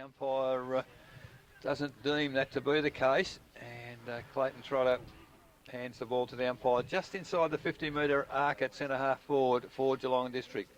umpire doesn't deem that to be the case, and Clayton Trotter hands the ball to the umpire just inside the 50-metre arc at centre half forward for Geelong District.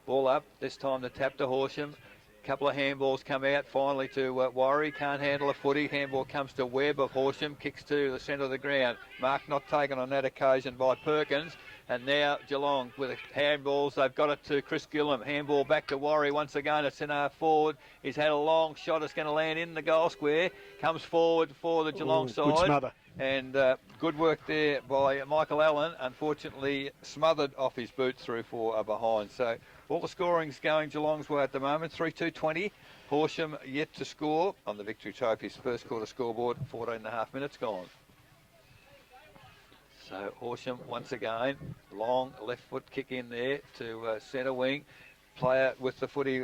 Ball up, this time the tap to Horsham. Couple of handballs come out finally to Warry, can't handle a footy. Handball comes to Webb of Horsham, kicks to the centre of the ground. Mark not taken on that occasion by Perkins. And now Geelong with the handballs, they've got it to Chris Gillam. Handball back to Warry once again at centre half forward. He's had a long shot, it's going to land in the goal square. Comes forward for the Geelong side. Good smother. And good work there by Michael Allen. Unfortunately smothered off his boot through for a behind. So all the scoring's going Geelong's way at the moment. 3-2-20. Horsham yet to score on the Victory Trophy's first quarter scoreboard. 14.5 minutes gone. So Horsham once again, long left foot kick in there to centre wing. Player with the footy,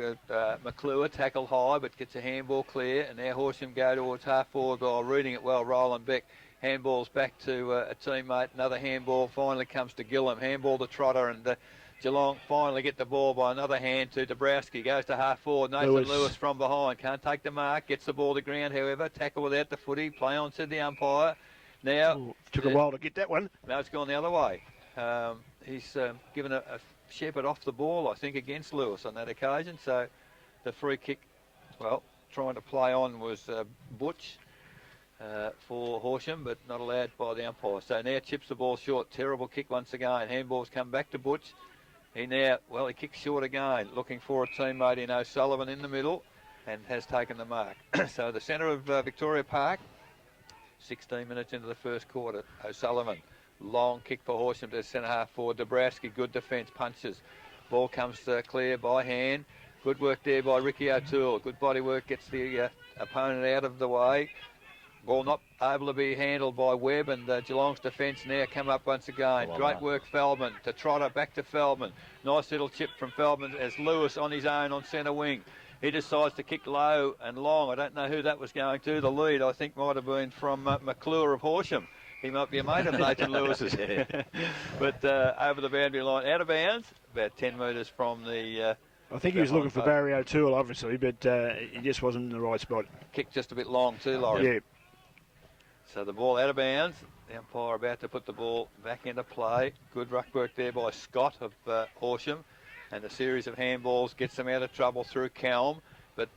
McClure, tackle high but gets a handball clear. And now Horsham go towards half forward while reading it well, Roland Beck. Handballs back to a teammate. Another handball finally comes to Gillam. Handball to Trotter, and Geelong finally get the ball by another hand to Dabrowski. Goes to half forward. Nathan Lewis from behind. Can't take the mark. Gets the ball to ground, however. Tackle without the footy. Play on to the umpire. Now took a while to get that one. Now it's gone the other way. He's given a shepherd off the ball, I think, against Lewis on that occasion. So the free kick, well, trying to play on was Butch for Horsham, but not allowed by the umpire. So now chips the ball short. Terrible kick once again. Handballs come back to Butch. He kicks short again, looking for a teammate in O'Sullivan in the middle, and has taken the mark. So the centre of Victoria Park, 16 minutes into the first quarter. O'Sullivan, long kick for Horsham to centre half forward. Dabrowski, good defence, punches. Ball comes clear by hand. Good work there by Ricky O'Toole. Good body work, gets the opponent out of the way. Ball not able to be handled by Webb, and Geelong's defence now come up once again. Great work, Feldman to Trotter, back to Feldman. Nice little chip from Feldman as Lewis on his own on centre wing. He decides to kick low and long. I don't know who that was going to. The lead, I think, might have been from McClure of Horsham. He might be a mate of Nathan Lewis's. But over the boundary line, out of bounds, about 10 metres from the... I think he was looking for Barry O'Toole, obviously, but he just wasn't in the right spot. Kick just a bit long too, Laurie. Yeah. So the ball out of bounds. The umpire about to put the ball back into play. Good ruck work there by Scott of Horsham. And a series of handballs gets them out of trouble through Kelm. But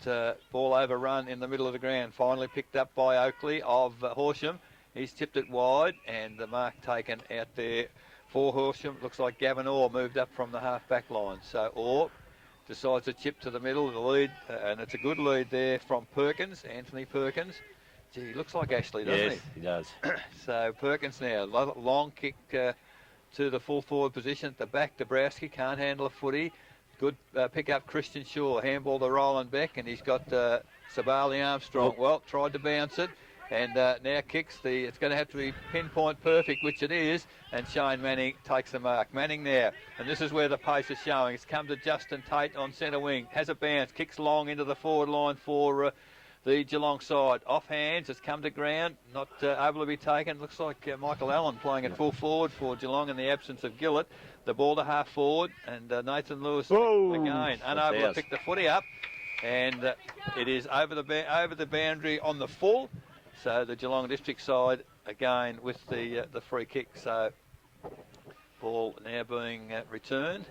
ball overrun in the middle of the ground. Finally picked up by Oakley of Horsham. He's tipped it wide, and the mark taken out there for Horsham. Looks like Gavin Orr moved up from the half-back line. So Orr decides to chip to the middle of the lead, and it's a good lead there from Perkins, Anthony Perkins. Gee, he looks like Ashley, doesn't he? Yes, he does. So Perkins now, long kick to the full forward position at the back. Dabrowski can't handle a footy. Good pick up Christian Shaw. Handball to Roland Beck, and he's got Sabali Armstrong. Well, tried to bounce it, and now kicks it's going to have to be pinpoint perfect, which it is, and Shane Manning takes the mark. Manning now, and this is where the pace is showing. It's come to Justin Tate on centre wing. Has a bounce, kicks long into the forward line for the Geelong side. Off hands, it's come to ground, not able to be taken. Looks like Michael Allen playing at full forward for Geelong in the absence of Gillett. The ball to half forward, and Nathan Lewis again unable to pick the footy up, and it is over the boundary on the full. So the Geelong District side again with the free kick. So ball now being returned.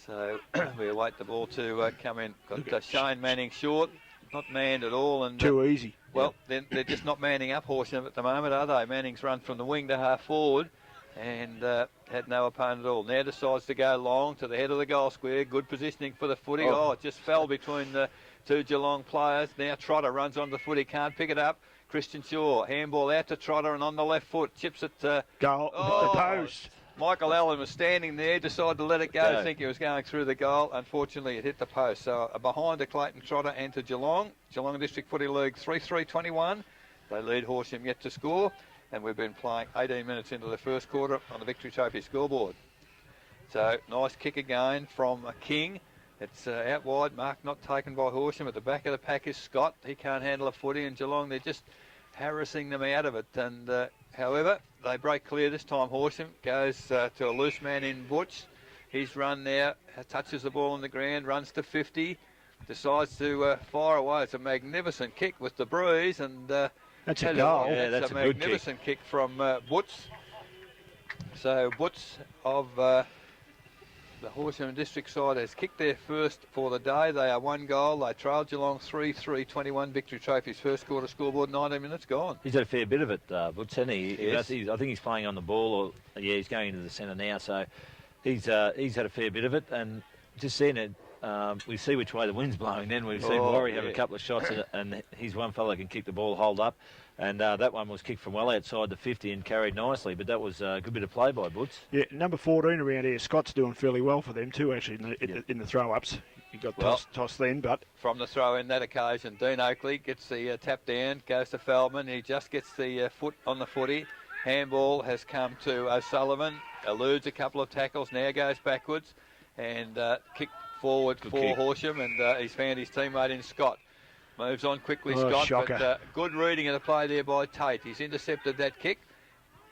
So we await the ball to come in. Got Shane Manning short. Not manned at all, and too easy. Well, they're just not manning up Horsham at the moment, are they? Manning's run from the wing to half forward, and had no opponent at all. Now decides to go long to the head of the goal square. Good positioning for the footy. It just fell between the two Geelong players. Now Trotter runs on the footy, can't pick it up. Christian Shaw, handball out to Trotter, and on the left foot chips it goal. The post. Michael Allen was standing there, decided to let it go. I think he was going through the goal. Unfortunately, it hit the post. So behind to Clayton Trotter and to Geelong. Geelong District Footy League 3-3-21. They lead Horsham yet to score. And we've been playing 18 minutes into the first quarter on the Victory Trophy scoreboard. So nice kick again from King. It's out wide. Mark not taken by Horsham. At the back of the pack is Scott. He can't handle a footy. And Geelong, they're just harassing them out of it. And however, they break clear this time. Horsham goes to a loose man in Butch. He's run now, touches the ball on the ground, runs to 50. decides to fire away. It's a magnificent kick with the breeze, and that's a goal. Yeah, that's a magnificent kick from Butts. So Butts of the Horsham District side has kicked their first for the day. They are 1 goal. They trailed Geelong 3-3-21. Victory Trophy's first quarter scoreboard. 19 minutes gone. He's had a fair bit of it, Butts, hasn't he? Yes. I think he's playing on the ball, or he's going into the centre now. So he's had a fair bit of it, and just seeing it. We see which way the wind's blowing. Then we've seen Warrie have a couple of shots, and he's one fella can kick the ball, hold up, and that one was kicked from well outside the 50 and carried nicely. But that was a good bit of play by Butts. Yeah, number 14 around here, Scott's doing fairly well for them too. Actually, in the throw-ups, he got tossed then, but from the throw in that occasion, Dean Oakley gets the tap down, goes to Feldman. He just gets the foot on the footy. Handball has come to O'Sullivan, eludes a couple of tackles, now goes backwards, and kick forward for Horsham, and he's found his teammate in Scott. Moves on quickly, Scott, shocker. but good reading of the play there by Tate. He's intercepted that kick.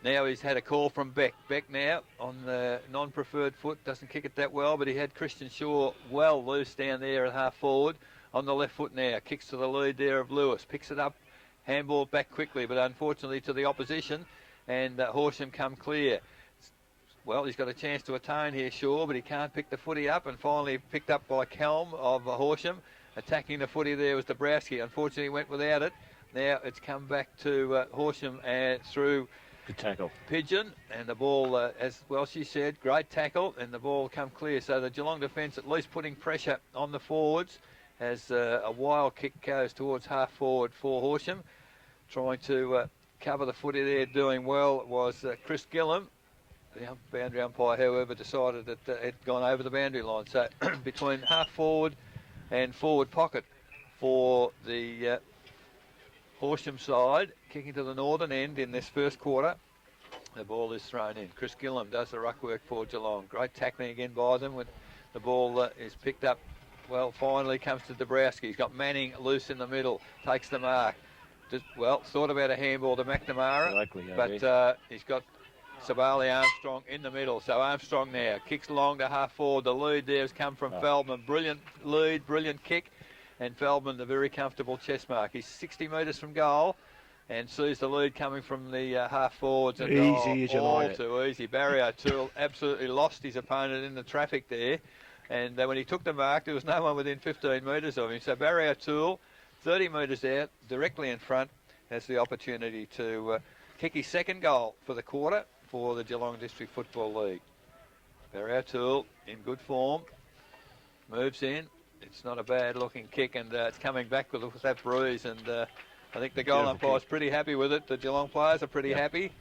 Now he's had a call from Beck. Beck now on the non-preferred foot, doesn't kick it that well, but he had Christian Shaw well loose down there at half forward. On the left foot now, kicks to the lead there of Lewis, picks it up, handball back quickly, but unfortunately to the opposition, and Horsham come clear. Well, he's got a chance to attain here, Shaw, but he can't pick the footy up, and finally picked up by Kelm of Horsham. Attacking the footy there was Dabrowski. Unfortunately, went without it. Now it's come back to Horsham and through Good tackle. Pigeon, and the ball, as well she said, great tackle, and the ball come clear. So the Geelong defence at least putting pressure on the forwards as a wild kick goes towards half forward for Horsham. Trying to cover the footy there, doing well, was Chris Gillam. The boundary umpire, however, decided that it had gone over the boundary line. So between half forward and forward pocket for the Horsham side, kicking to the northern end in this first quarter. The ball is thrown in. Chris Gillam does the ruck work for Geelong. Great tackling again by them when the ball is picked up. Well, finally comes to Dabrowski. He's got Manning loose in the middle, takes the mark. Thought about a handball to McNamara, but he's got Sabali Armstrong in the middle. So Armstrong now kicks along to half forward. The lead there has come from Feldman. Brilliant lead, brilliant kick. And Feldman, the very comfortable chest mark. He's 60 metres from goal and sees the lead coming from the half forwards. And easy as you like it. Too easy. Barry O'Toole absolutely lost his opponent in the traffic there. And when he took the mark, there was no one within 15 metres of him. So Barry O'Toole, 30 metres out, directly in front, has the opportunity to kick his second goal for the quarter for the Geelong District Football League. Barry O'Toole in good form, moves in. It's not a bad looking kick, and it's coming back with that breeze, and I think the goal umpire is pretty happy with it. The Geelong players are pretty happy,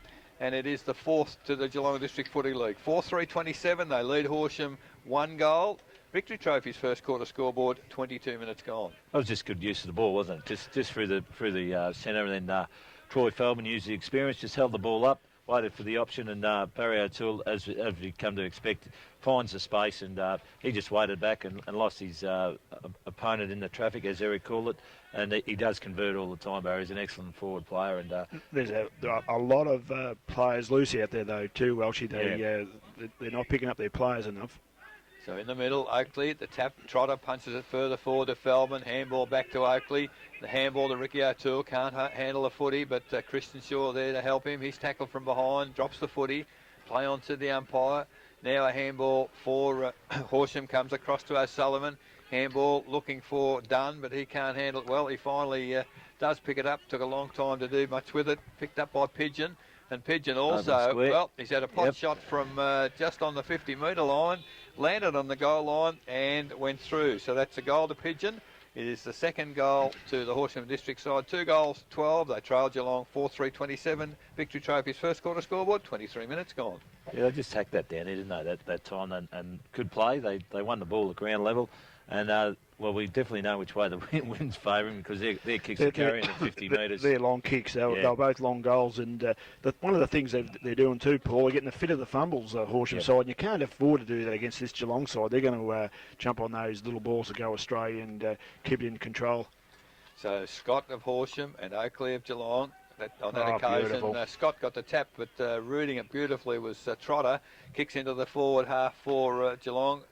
and it is the fourth to the Geelong District Footy League. 4-3-27, they lead Horsham 1 goal. Victory Trophy's first quarter scoreboard, 22 minutes gone. That was just good use of the ball, wasn't it? Just through the centre, and then Troy Feldman used the experience, just held the ball up, waited for the option, and Barry O'Toole, as we come to expect, finds the space, and he just waited back and lost his opponent in the traffic, as Eric called it, and he does convert all the time. Barry's an excellent forward player, and there's a lot of players loose out there though too, Welshie. They're not picking up their players enough. So in the middle, Oakley, the tap, Trotter punches it further forward to Feldman, handball back to Oakley, the handball to Ricky O'Toole, can't handle the footy, but Christian Shaw there to help him. He's tackled from behind, drops the footy, play on to the umpire. Now a handball for Horsham, comes across to O'Sullivan, handball looking for Dunn, but he can't handle it well. He finally does pick it up, took a long time to do much with it, picked up by Pigeon. And Pigeon also, well, he's had a pot shot from just on the 50-metre line, landed on the goal line and went through. So that's a goal to Pigeon. It is the second goal to the Horsham District side. 2 goals, 12. They trailed Geelong 4-3-27. Victory Trophy's first quarter scoreboard, 23 minutes gone. Yeah, they just tacked that down here, didn't they, that time, and could play. They won the ball at ground level. And, well, we definitely know which way the wind's favouring because their kicks are carrying at 50 metres. They're long kicks. They were both long goals. And one of the things they're doing too, Paul, they're getting the fit of the fumbles, Horsham side. And you can't afford to do that against this Geelong side. They're going to jump on those little balls that go astray and keep it in control. So Scott of Horsham and Oakley of Geelong. On that occasion, Scott got the tap, but rooting it beautifully was Trotter. Kicks into the forward half for Geelong.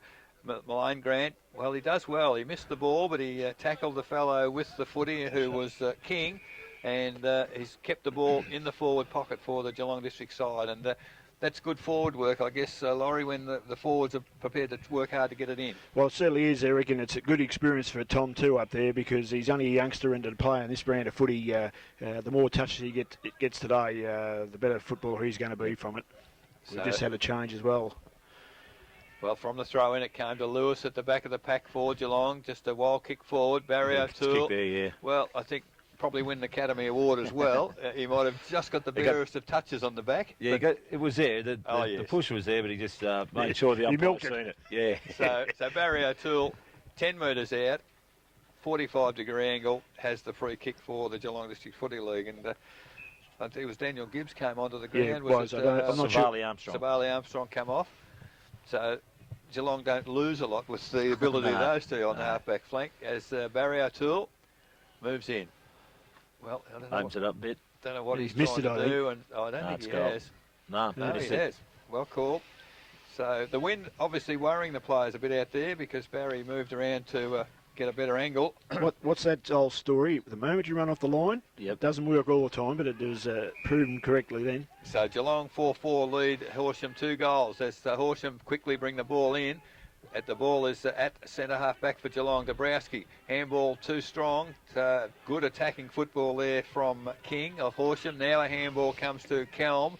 Mullane Grant, well, he does well. He missed the ball, but he tackled the fellow with the footy who was King, and he's kept the ball in the forward pocket for the Geelong District side. And that's good forward work, I guess, Laurie, when the forwards are prepared to work hard to get it in. Well, it certainly is, Eric, and it's a good experience for Tom too up there, because he's only a youngster and to play in this brand of footy. The more touches he gets today, the better footballer he's going to be from it. We've just had a change as well. Well, from the throw in, it came to Lewis at the back of the pack for Geelong. Just a wild kick forward. Barry O'Toole. Kick there, yeah. Well, I think probably win the Academy Award as well. He might have just got the barest of touches on the back. Yeah, it was there. The push was there, but he just made sure the umpire seen it. Yeah. So Barry O'Toole, 10 metres out, 45-degree angle, has the free kick for the Geelong District Footy League. And I think it was Daniel Gibbs came onto the ground. Yeah, I'm not sure. Savali Armstrong come off. So Geelong don't lose a lot with the ability of those two on the half-back flank as Barry O'Toole moves in. Well, I don't know. Opens it up a bit. Don't know what he's missed trying it, to do, and I don't think he has. No, he has. Well called. So the wind obviously worrying the players a bit out there because Barry moved around to get a better angle. What's that old story? The moment you run off the line, it doesn't work all the time, but it was proven correctly then. So Geelong 4-4 lead Horsham 2 goals as Horsham quickly bring the ball in. The ball is at centre half back for Geelong. Dabrowski, handball too strong. Good attacking football there from King of Horsham. Now a handball comes to Kelm.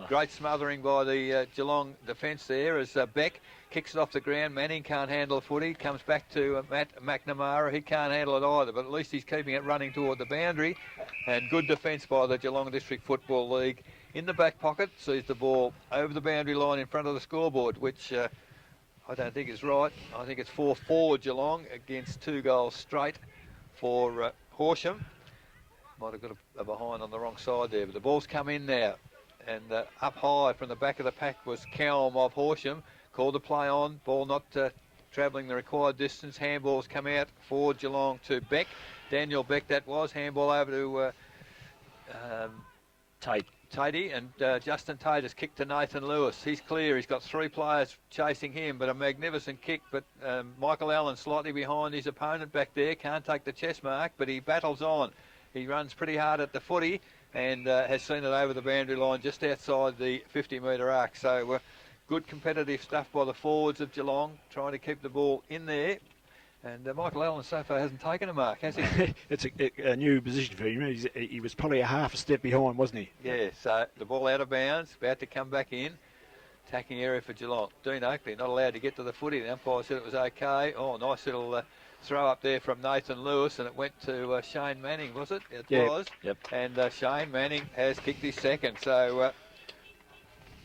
Great smothering by the Geelong defence there as Beck kicks it off the ground. Manning can't handle the footy. Comes back to Matt McNamara. He can't handle it either, but at least he's keeping it running toward the boundary. And good defence by the Geelong District Football League. In the back pocket, sees the ball over the boundary line in front of the scoreboard, which I don't think is right. I think it's 4-4 Geelong against 2 goals straight for Horsham. Might have got a behind on the wrong side there, but the ball's come in now. And up high from the back of the pack was Kelm of Horsham. Called the play on. Ball not travelling the required distance. Handballs come out for Geelong to Beck. Daniel Beck that was. Handball over to Tatey, and Justin Tate has kicked to Nathan Lewis. He's clear. He's got 3 players chasing him, but a magnificent kick. But Michael Allen slightly behind his opponent back there. Can't take the chest mark, but he battles on. He runs pretty hard at the footy and has seen it over the boundary line just outside the 50-metre arc. So good competitive stuff by the forwards of Geelong, trying to keep the ball in there. And Michael Allen so far hasn't taken a mark, has he? It's a new position for him. He was probably a half a step behind, wasn't he? Yeah, so the ball out of bounds, about to come back in. Attacking area for Geelong. Dean Oakley not allowed to get to the footy. The umpire said it was okay. Oh, nice little throw up there from Nathan Lewis, and it went to Shane Manning, was it? It was. Yep. And Shane Manning has kicked his second. So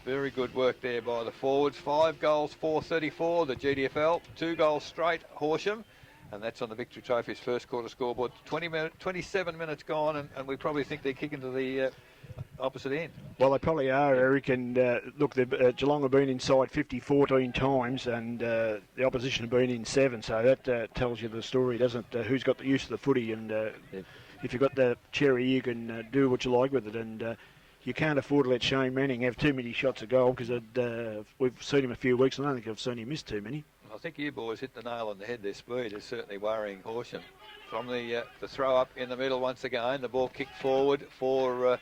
very good work there by the forwards. 5 goals, 4-34, the GDFL. 2 goals straight, Horsham. And that's on the Victory Trophy's first quarter scoreboard. 27 minutes gone, and we probably think they're kicking to the opposite end. Well, they probably are, Eric. And look, Geelong have been inside 14 times, and the opposition have been in 7. So that tells you the story, doesn't it? Who's got the use of the footy, and if you've got the cherry, you can do what you like with it. And you can't afford to let Shane Manning have too many shots at goal, because we've seen him a few weeks, and I don't think I've seen him miss too many. I think you boys hit the nail on the head. Their speed is certainly worrying Horsham. From the throw up in the middle once again, the ball kicked forward for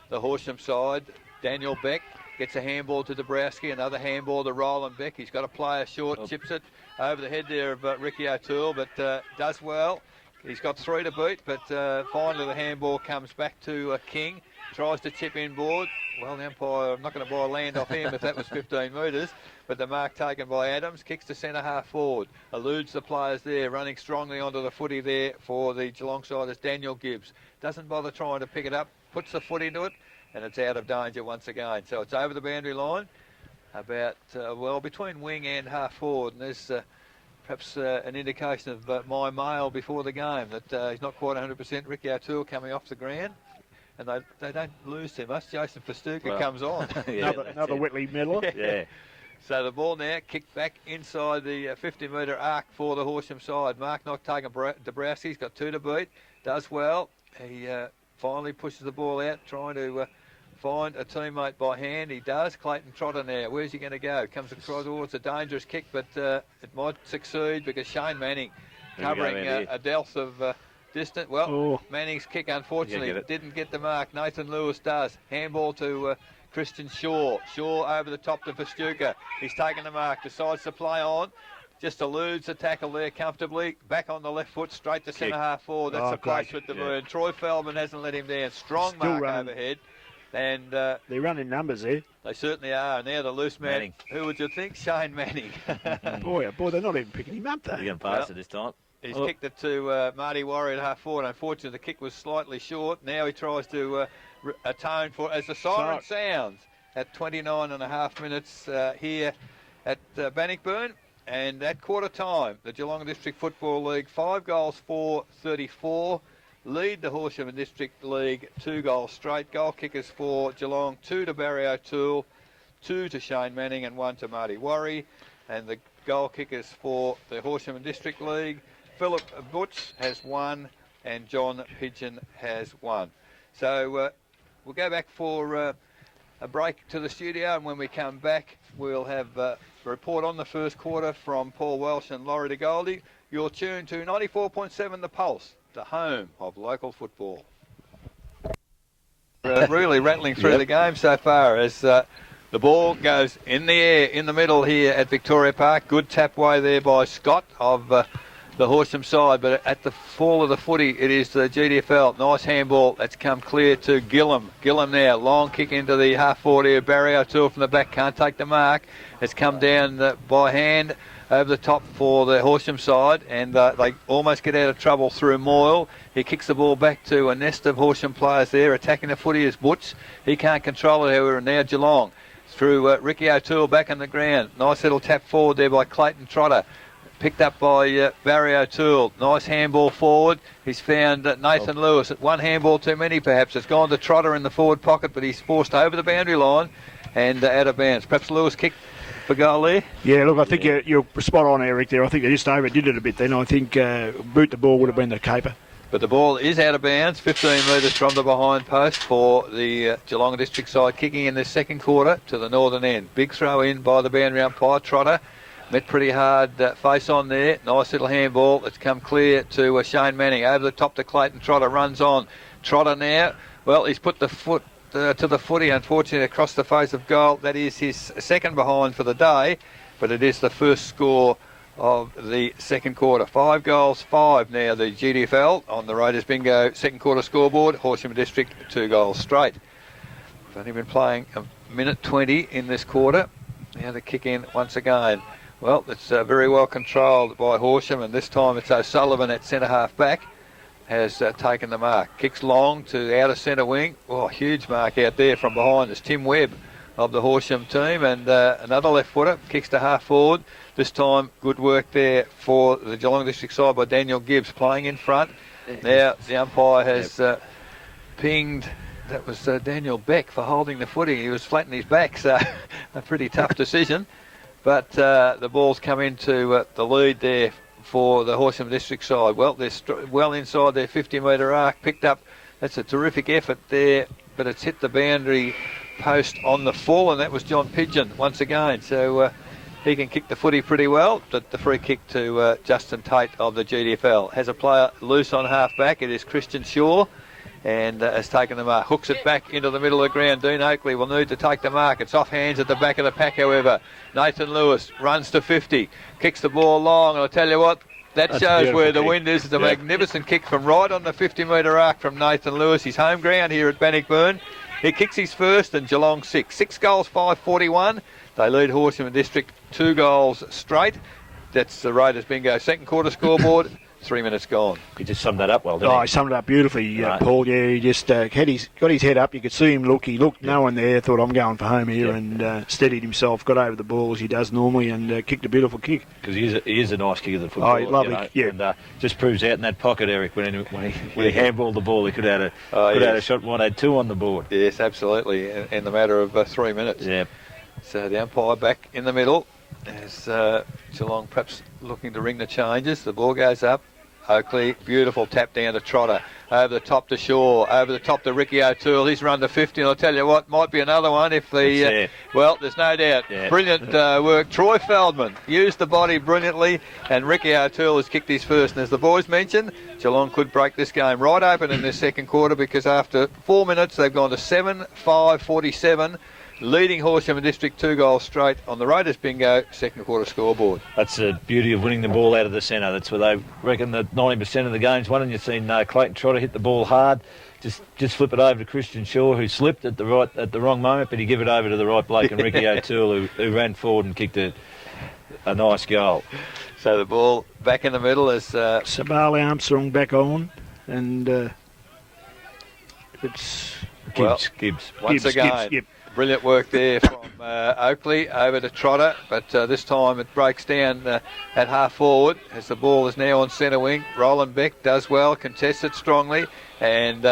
the Horsham side. Daniel Beck gets a handball to Dabrowski, another handball to Roland Beck. He's got a player short, chips it over the head there of Ricky O'Toole, but does well. He's got 3 to beat, but finally the handball comes back to King. Tries to chip inboard. Well, the umpire, I'm not going to buy land off him if that was 15 metres, but the mark taken by Adams. Kicks to centre half forward. Eludes the players there, running strongly onto the footy there for the Geelong side is Daniel Gibbs. Doesn't bother trying to pick it up, puts the foot into it, and it's out of danger once again. So it's over the boundary line, about, between wing and half forward, and there's perhaps an indication of my mail before the game that he's not quite 100%. Ricky O'Toole coming off the ground. And they don't lose too much. Jason Festuca comes on. another Whitley medal. Yeah. So the ball now kicked back inside the 50-metre arc for the Horsham side. Mark not taking Dabrowski. He's got 2 to beat. Does well. He finally pushes the ball out, trying to find a teammate by hand. He does. Clayton Trotter now. Where's he going to go? Comes across towards a dangerous kick, but it might succeed because Shane Manning covering a depth of distance. Well, Manning's kick, unfortunately, didn't get the mark. Nathan Lewis does. Handball to Christian Shaw. Shaw over the top to Festuca. He's taken the mark. Decides to play on. Just eludes the tackle there comfortably. Back on the left foot, straight to centre half forward. That's a place with the moon. Troy Feldman hasn't let him down. Strong Still mark running. overhead. And they run in numbers there. They certainly are. And now the loose man. Manning. Who would you think? Shane Manning. boy, they're not even picking him up though. We're going to pass it this time. He's kicked it to Marty Warrior at half forward. Unfortunately, the kick was slightly short. Now he tries to atone for it as the siren sounds at 29 and a half minutes here at Bannockburn. And at quarter time, the Geelong District Football League 5 goals 4-34 lead the Horsham District League 2 goals straight. Goal kickers for Geelong, 2 to Barry O'Toole, 2 to Shane Manning and 1 to Marty Worry. And the goal kickers for the Horsham District League, Philip Butch has 1 and John Pigeon has 1. So we'll go back for a break to the studio, and when we come back we'll have a report on the first quarter from Paul Welsh and Laurie de Goldie. You're tuned to 94.7 The Pulse, the home of local football. Really rattling through the game so far as the ball goes in the air in the middle here at Victoria Park. Good tap way there by Scott of the Horsham side, but at the fall of the footy it is the GDFL. Nice handball that's come clear to Gillam. Gillam now, long kick into the half forward here. Barry O'Toole from the back, can't take the mark. It's come down by hand over the top for the Horsham side, and they almost get out of trouble through Moyle. He kicks the ball back to a nest of Horsham players there. Attacking the footy is Butch. He can't control it, however, and now Geelong through Ricky O'Toole back on the ground. Nice little tap forward there by Clayton Trotter. Picked up by Barry O'Toole. Nice handball forward. He's found Nathan Lewis. One handball too many, perhaps. It's gone to Trotter in the forward pocket, but he's forced over the boundary line and out of bounds. Perhaps Lewis kicked for goal there. Yeah, look, I think you're spot on, Eric, there. I think they just overdid it a bit then. I think boot the ball would have been the caper. But the ball is out of bounds, 15 metres from the behind post for the Geelong District side, kicking in this second quarter to the northern end. Big throw in by the boundary umpire, Trotter. Met pretty hard face on there. Nice little handball. It's come clear to Shane Manning. Over the top to Clayton Trotter. Runs on. Trotter now. Well, he's put the foot to the footy, unfortunately, across the face of goal. That is his second behind for the day, but it is the first score of the second quarter. 5 goals, 5 now. The GDFL on the Raiders Bingo second quarter scoreboard. Horsham District 2 goals straight. We've only been playing a minute 20 in this quarter. Now the kick in once again. Well, it's very well controlled by Horsham, and this time it's O'Sullivan at centre half back has taken the mark. Kicks long to the outer centre wing. Oh, huge mark out there from behind. It's Tim Webb of the Horsham team, and another left footer kicks to half forward. This time good work there for the Geelong District side by Daniel Gibbs playing in front. Now the umpire has pinged. That was Daniel Beck for holding the footy. He was flat in his back, so a pretty tough decision. But the ball's come into the lead there for the Horsham District side. Well, they're well inside their 50-metre arc. Picked up, that's a terrific effort there, but it's hit the boundary post on the full, and that was John Pigeon once again. So he can kick the footy pretty well. But the free kick to Justin Tate of the GDFL. Has a player loose on half-back. It is Christian Shaw. And has taken the mark. Hooks it back into the middle of the ground. Dean Oakley will need to take the mark. It's off hands at the back of the pack, however. Nathan Lewis runs to 50. Kicks the ball long. And I'll tell you what, that shows where the wind is. It's a magnificent kick from right on the 50-metre arc from Nathan Lewis. His home ground here at Bannockburn. He kicks his first and Geelong 6. 6 goals, 5-41. They lead Horsham District 2 goals straight. That's the Raiders Bingo second quarter scoreboard. 3 minutes gone. He just summed that up well, didn't he? He summed it up beautifully, Paul. Yeah, he just got his head up. You could see him look. He looked, no one there, thought, I'm going for home here, and steadied himself, got over the ball as he does normally, and kicked a beautiful kick. Because he is a nice kicker, the football. Oh, lovely, And just proves out in that pocket, Eric, when he handballed the ball, he could have had a shot, might have had 2 on the board. Yes, absolutely, in the matter of 3 minutes. Yeah. So the umpire back in the middle as Geelong perhaps looking to ring the changes. The ball goes up. Oakley, beautiful tap down to Trotter. Over the top to Shaw, over the top to Ricky O'Toole. He's run to 50, and I'll tell you what, might be another one if the... well, there's no doubt. Yeah. Brilliant work. Troy Feldman used the body brilliantly, and Ricky O'Toole has kicked his first. And as the boys mentioned, Geelong could break this game right open in this second quarter, because after 4 minutes, they've gone to 7-5-47. Leading Horsham District 2 goals straight on the Raiders bingo second quarter scoreboard. That's the beauty of winning the ball out of the centre. That's where they reckon that 90% of the games won. And you've seen Clayton Trotter hit the ball hard, just flip it over to Christian Shaw, who slipped at the wrong moment, but he gave it over to the right bloke, and Ricky O'Toole, who ran forward and kicked a nice goal. So the ball back in the middle as Sabali Armstrong back on, and it's Gibbs. Once again. Gibbs. Brilliant work there from Oakley over to Trotter, but this time it breaks down at half forward as the ball is now on centre wing. Roland Beck does well, contests it strongly, and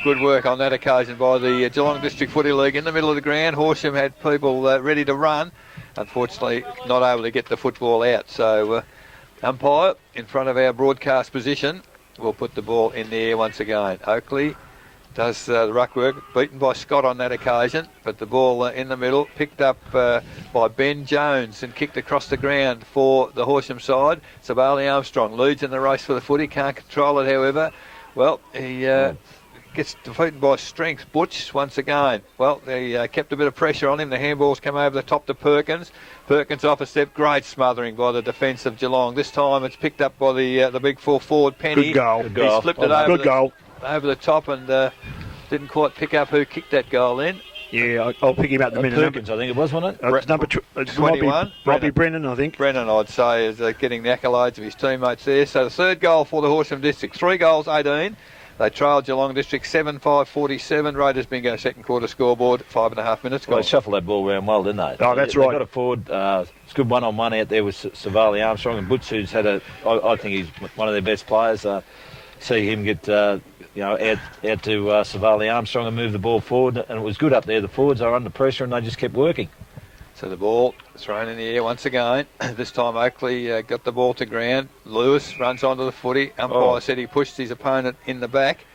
good work on that occasion by the Geelong District Footy League in the middle of the ground. Horsham had people ready to run, unfortunately not able to get the football out. So umpire in front of our broadcast position will put the ball in the air once again. Oakley does the ruck work, beaten by Scott on that occasion, but the ball in the middle, picked up by Ben Jones and kicked across the ground for the Horsham side. Sabali Armstrong leads in the race for the footy, can't control it however. Well, he gets defeated by strength. Butch once again. Well, they kept a bit of pressure on him. The handballs come over the top to Perkins. Perkins off a step, great smothering by the defence of Geelong. This time it's picked up by the big full forward Penny. Good goal. He's flipped it over over the top and didn't quite pick up who kicked that goal in. Yeah, I'll pick him up in a minute. Perkins, I think it was, wasn't it? It's number 21. Robbie Brennan, I think. Brennan, I'd say, is getting the accolades of his teammates there. So the third goal for the Horsham District. 3 goals, 18. They trailed Geelong District 7-5-47. Raiders bingo second quarter scoreboard, 5.5 minutes gone. Well, they shuffled that ball around well, didn't they? Oh, that's right. They got it forward. It's good one-on-one out there with Savali Armstrong, and Butch, who's had I think he's one of their best players. See him get out to Savali Armstrong and move the ball forward, and it was good up there. The forwards are under pressure and they just kept working. So the ball thrown in the air once again. This time Oakley got the ball to ground. Lewis runs onto the footy. Umpire said he pushed his opponent in the back,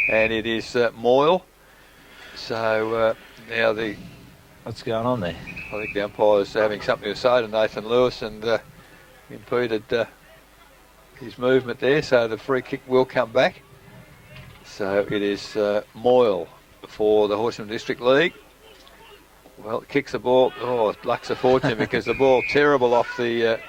and it is Moyle. So now what's going on there? I think the umpire's having something to say to Nathan Lewis and impeded his movement there. So the free kick will come back. So it is Moyle for the Horsham District League. Well, it kicks the ball. Oh, it lucks a fortune because the ball terrible off the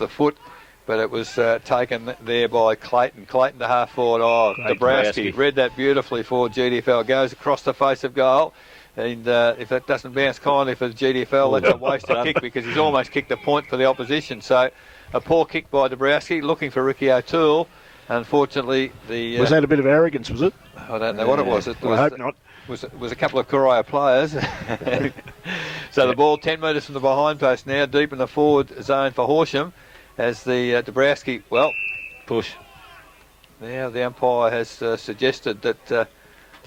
foot, but it was taken there by Clayton. Clayton to half forward. Oh, Dabrowski read that beautifully for GDFL. Goes across the face of goal. And if that doesn't bounce kindly for the GDFL, that's a wasted kick because he's almost kicked a point for the opposition. So a poor kick by Dabrowski, looking for Ricky O'Toole. Unfortunately, was that a bit of arrogance, was it? I don't know what it was. I hope not. Was a couple of Courier players. So the ball 10 metres from the behind post now, deep in the forward zone for Horsham, as the Dabrowski, push. Now the umpire has suggested that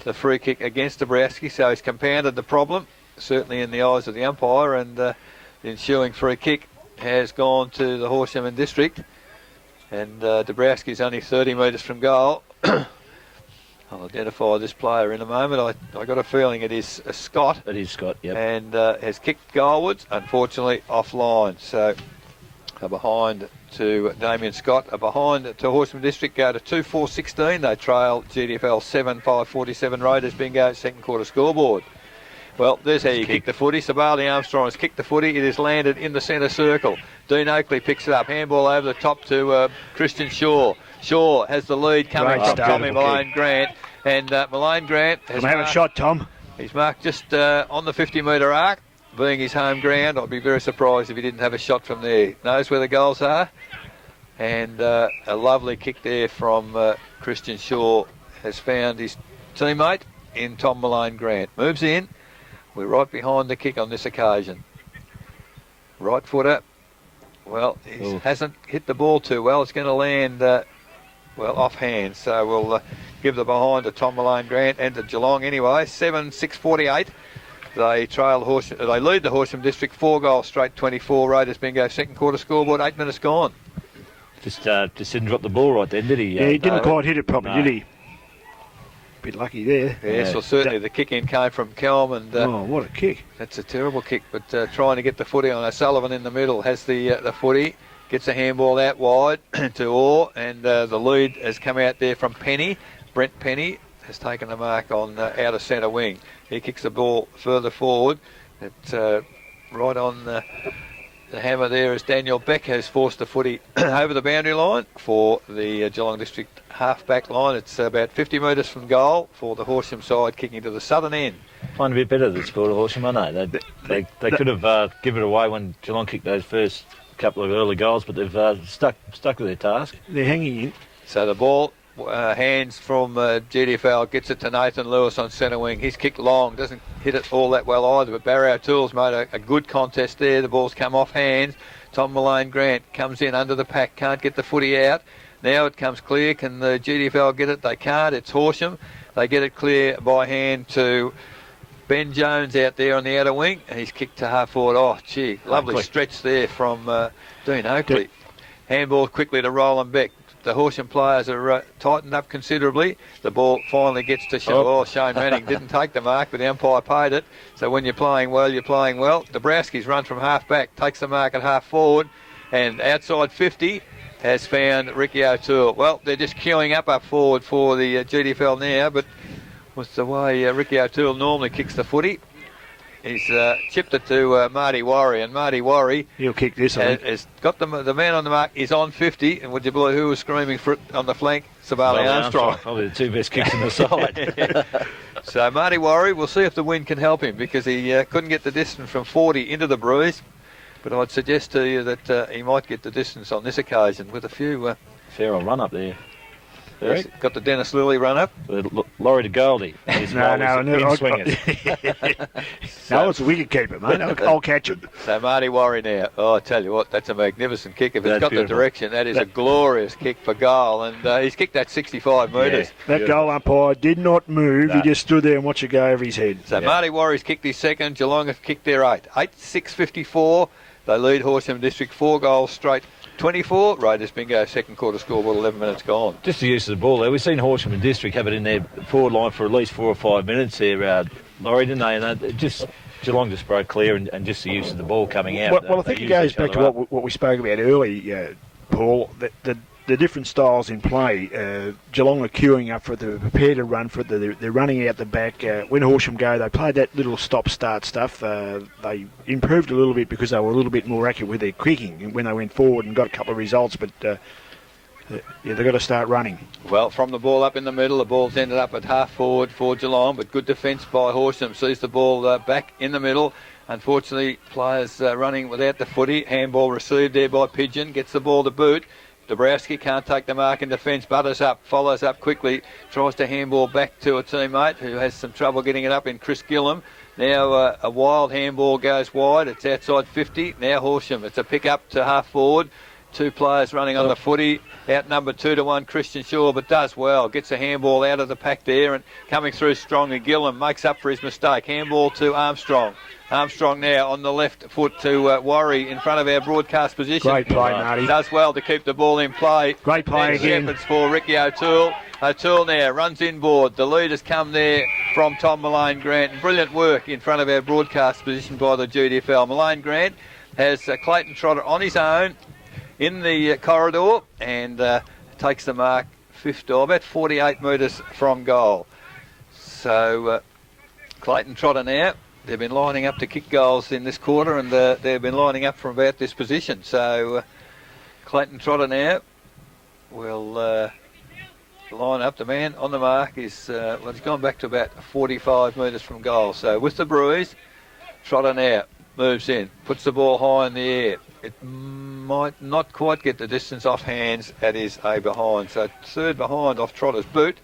the free kick against Dabrowski, so he's compounded the problem, certainly in the eyes of the umpire, and the ensuing free kick has gone to the Horsham and District, and Dabrowski's only 30 metres from goal. I'll identify this player in a moment. I got a feeling it is Scott. It is Scott, yep. And has kicked goalwards, unfortunately offline. So a behind to Damien Scott, a behind to Horsham District, go to 2-4-16. They trail GDFL 7-5-47. Raiders bingo second quarter scoreboard. Well, there's how you kick the footy. Sabali Armstrong has kicked the footy. It is landed in the centre circle. Dean Oakley picks it up. Handball over the top to Christian Shaw. Shaw has the lead coming from Tommy Malone Grant. And Malone Grant has have a shot, Tom. He's marked just on the 50-metre arc, being his home ground. I'd be very surprised if he didn't have a shot from there. Knows where the goals are. And a lovely kick there from Christian Shaw has found his teammate in Tom Malone Grant. Moves in. We're right behind the kick on this occasion. Right footer. Well, he hasn't hit the ball too well. It's going to land, offhand. So we'll give the behind to Tom Malone Grant and to Geelong anyway. 7-6-48. They they lead the Horsham District 4 goals straight, 24. Raiders bingo second quarter scoreboard, 8 minutes gone. Just didn't drop the ball right then, did he? Yeah, he didn't No. quite hit it properly, No. did he? Bit lucky there. Yes, well, certainly the kick in came from Kelm, and Oh, what a kick. that's a terrible kick, but trying to get the footy on. O'Sullivan in the middle has the footy, gets a handball out wide to Orr, and the lead has come out there from Penny. Brent Penny has taken the mark on outer centre wing. He kicks the ball further forward. It's right on the hammer there as Daniel Beck has forced the footy over the boundary line for the Geelong District half-back line. It's about 50 metres from goal for the Horsham side, kicking to the southern end. Playing a bit better than Sport of Horsham, I know. They could have given it away when Geelong kicked those first couple of early goals, but they've stuck with their task. They're hanging in. So the ball, hands from GDFL, gets it to Nathan Lewis on centre wing. He's kicked long, doesn't hit it all that well either, but Barry O'Toole's made a good contest there. The ball's come off hands. Tom Malone Grant comes in under the pack, can't get the footy out. Now it comes clear. Can the GDFL get it? They can't. It's Horsham. They get it clear by hand to Ben Jones out there on the outer wing, and he's kicked to half forward. Oh, gee, lovely stretch there from Dean Oakley. Handball quickly to Roland Beck. The Horsham players are tightened up considerably. The ball finally gets to Shane Manning. Didn't take the mark, but the umpire paid it. So when you're playing well, you're playing well. Dabrowski's run from half back, takes the mark at half forward, and outside 50 has found Ricky O'Toole. Well, they're just queuing up forward for the GDFL now, but with the way Ricky O'Toole normally kicks the footy, he's chipped it to Marty Worry, and Marty Worry, he'll kick this, I think. has got the man on the mark, is on 50, and would you believe who was screaming for it on the flank? Savali Armstrong. Probably the two best kicks in the side. So Marty Worry, we'll see if the wind can help him, because he couldn't get the distance from 40 into the breeze, but I'd suggest to you that he might get the distance on this occasion with a few... Fair old run up there. Yes, got the Dennis Lilly run up. Laurie to Goldie. No, swingers. No, it's a wicket keeper, mate. I'll catch him. So Marty Worry now. Oh, I tell you what, that's a magnificent kick. If it's got beautiful. the direction, that is a glorious kick for goal. And he's kicked that 65 metres. That goal umpire did not move. He just stood there and watched it go over his head. So Marty Worry's kicked his second. Geelong have kicked their 8-6-54. They lead Horsham District 4 goals straight. 24. Raiders bingo, second quarter scoreboard, 11 minutes gone. Just the use of the ball there. We've seen Horsham and District have it in their forward line for at least 4 or 5 minutes there, Laurie, didn't they? And Geelong just broke clear and just the use of the ball coming out. Well, I think it goes back to what we spoke about earlier, Paul, the different styles in play. Geelong are queuing up for it, they're prepared to run for it, they're running out the back. When Horsham go, they played that little stop-start stuff. They improved a little bit because they were a little bit more accurate with their kicking when they went forward and got a couple of results, but they've got to start running. Well, from the ball up in the middle, the ball's ended up at half forward for Geelong, but good defence by Horsham. Sees the ball back in the middle. Unfortunately, players running without the footy. Handball received there by Pigeon, gets the ball to boot. Dabrowski can't take the mark in defence, butters up, follows up quickly, tries to handball back to a teammate who has some trouble getting it up in Chris Gillam. Now a wild handball goes wide, it's outside 50, now Horsham. It's a pick up to half forward, two players running on the footy, outnumbered 2-1 Christian Shaw, but does well, gets a handball out of the pack there and coming through strongly. Gillam makes up for his mistake, handball to Armstrong. Armstrong now on the left foot to Worry in front of our broadcast position. Great play, Marty. Does well to keep the ball in play. Great play again. Shepherds for Ricky O'Toole. O'Toole now runs inboard. The lead has come there from Tom Malone Grant. Brilliant work in front of our broadcast position by the GDFL. Malone Grant has Clayton Trotter on his own in the corridor and takes the mark about 48 metres from goal. So Clayton Trotter now. They've been lining up to kick goals in this quarter, and they've been lining up from about this position. So Clayton Trotter now will line up. The man on the mark is, he's gone back to about 45 metres from goal. So with the bruise, Trotter now moves in, puts the ball high in the air. It might not quite get the distance off hands at his A behind. So third behind off Trotter's boot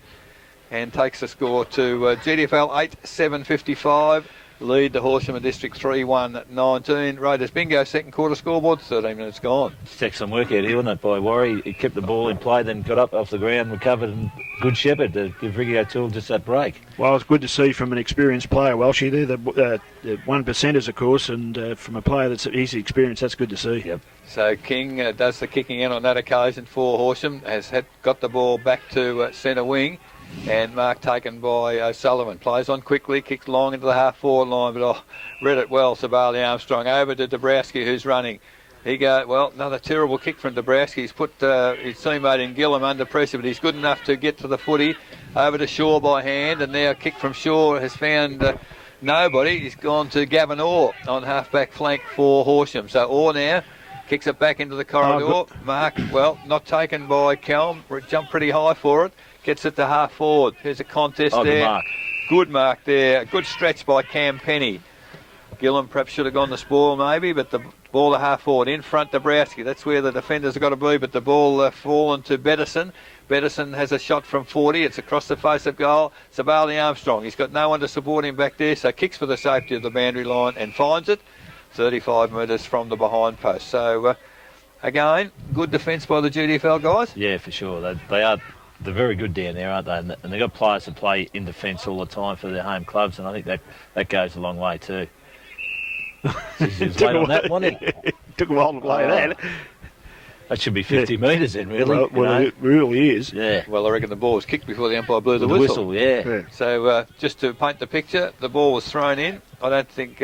and takes the score to GDFL 8-7-55. lead the Horsham District 3-1-19. Raiders bingo, second quarter scoreboard, 13 minutes gone. It's excellent work out here, wasn't it, by Warrie? He kept the ball in play, then got up off the ground, recovered, and good shepherd to give Ricky O'Toole just that break. Well, it's good to see from an experienced player, Welshie, there, the 1%ers, of course, and from a player that's easy experience, that's good to see. Yep. So King does the kicking in on that occasion for Horsham, got the ball back to centre wing, and mark taken by O'Sullivan. Plays on quickly, kicks long into the half-forward line, but read it well, Sabali Armstrong. Over to Dabrowski, who's running. Another terrible kick from Dabrowski. He's put his teammate in Gillam under pressure, but he's good enough to get to the footy. Over to Shaw by hand, and now a kick from Shaw has found nobody. He's gone to Gavin Orr on half-back flank for Horsham. So Orr now kicks it back into the corridor. Mark, not taken by Kelm. Jumped pretty high for it. Gets it to half forward. Here's a contest there. Good mark there. Good stretch by Cam Penny. Gillam perhaps should have gone the spoil maybe, but the ball to half forward. In front, Dabrowski. That's where the defenders have got to be, but the ball fallen to Bettison. Bettison has a shot from 40. It's across the face of goal. Sabali Armstrong. He's got no one to support him back there, so kicks for the safety of the boundary line and finds it. 35 metres from the behind post. So, again, good defence by the GDFL guys. Yeah, for sure. They're very good down there, aren't they? And they've got players that play in defence all the time for their home clubs, and I think that goes a long way too. Wait on that one. Took a while to play that. That should be 50 metres then, really. Well it really is. Yeah. Well, I reckon the ball was kicked before the umpire blew the whistle. Yeah. So just to paint the picture, the ball was thrown in. I don't